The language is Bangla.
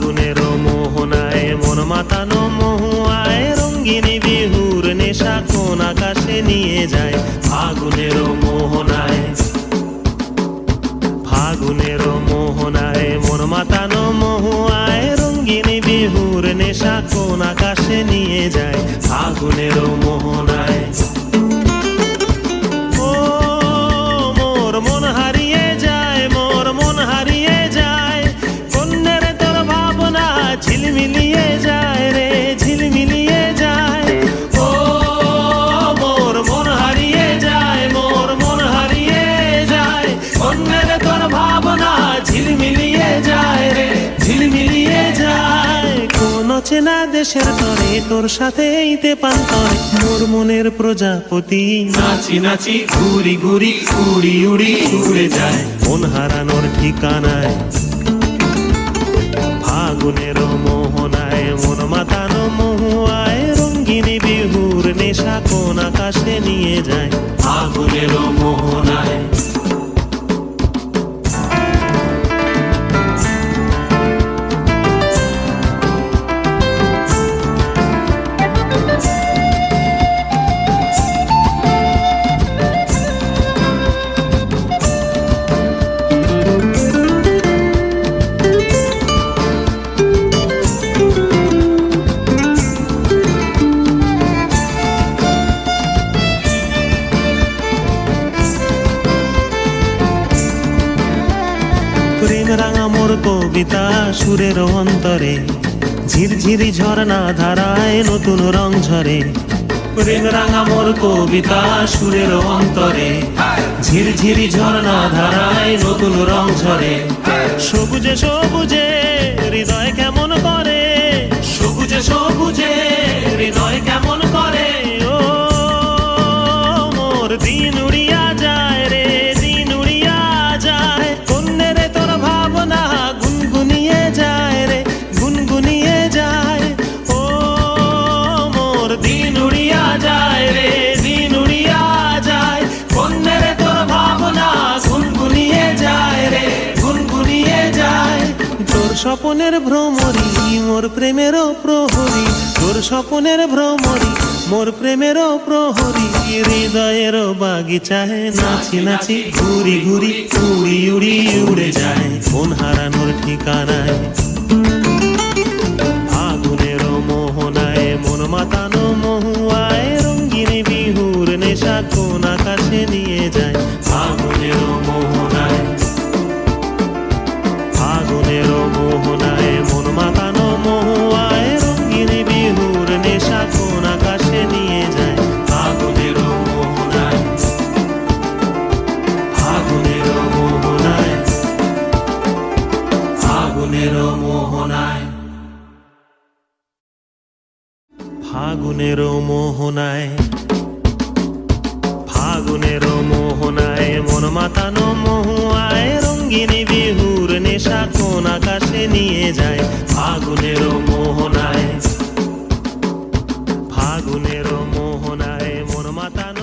ফাগুনের মোহনায় মন মাতানো মহুয়ায় রঙ্গিনী বিহুর নেশা কোন আকাশে নিয়ে যায়। ফাগুনের মোহনায়, ফাগুনের মোহনায় মন মাতানো মহুয়ায় রঙ্গিনী বিহুর নেশা কোন আকাশে নিয়ে যায়। ফাগুনের মোহনায় ও মোর মন হারিয়ে যায়, মোর মন হারিয়ে যায়, কন্যের তোর ভাবনা ঝিলমিলিয়ে যায় রে, ঝিলমিলিয়ে যায়। ও মোর মন হারিয়ে যায়, মোর মন হারিয়ে যায়, কন্যের তোর ভাবনা ঝিলমিলিয়ে যায় রে, ঝিলমিলিয়ে যায়। কোন চেনা দেশের তরে তোর সাথে এইতে পান্তরে মোর মনের প্রজাপতি নাচি নাচি ঘুরি ঘুরি উড়ি উড়ি উড়ে যায় মন হারানোর ঠিকানায়। ফাগুনের মোহনায় মন মাতানো মহুয়ায় রঙ্গিনী বিহুর নেশা কোন আকাশে নিয়ে যায়। ফাগুনের মোহনায় প্রেম রাঙা মোর কবিতা সুরের অন্তরে ঝিরঝিরি ঝর্ণা ধারায় নতুন রং ঝরে। প্রেম রাঙা মোর কবিতা সুরের অন্তরে ঝিরঝিরি ঝর্ণা ধারায় নতুন রং ঝরে। সবুজে সবুজে হৃদয় কেমন করে, সবুজে সবুজে হৃদয় কেমন করে। ও মোর দিন উড়িয়া যায় রে, দিন উড়িয়া যায়, কন্যের তোর ভাবনা গুনগুনিয়ে যায় রে, গুনগুনিয়ে যায়। ও মোর দিন উড়িয়া যায় রে, দিন উড়িয়া যায়, কন্যের তোর ভাবনা গুনগুনিয়ে যায় রে, গুনগুনিয়ে যায়। তোর স্বপনের ভ্রমরি মোর প্রেমেরও প্রহরী, তোর স্বপনের ভ্রমরি মোর প্রেমেরও প্রহরী। হৃদয়ের বাগিচায় নাচি নাচি ঘুরি ঘুরি উড়ি উড়ি উড়ে যায় মন হারানোর ঠিকানায়। ফাগুনের মোহনায় মন মাতানো মহুয়ায় রঙ্গিনী বিহুর নেশা কোন আকাশে নিয়ে যায়। ফাগুনের মোহনায়, ফাগুনের মোহনায় মন মাতানো মহুয়ায় রঙ্গিনী বিহুর নেশা কোন আকাশে নিয়ে যায়। ফাগুনের মোহনায়, ফাগুনের মোহনায়, ফাগুনের মোহনায়, ফাগুনের মোহনায়, ফাগুনের মোহনায় মন মাতানো মহুয়ায় রঙ্গিনী বিহুর নেশা কোন আকাশে নিয়ে যায়। ফাগুনের মোহনায়, ফাগুনের মোহনায় মন মাতানো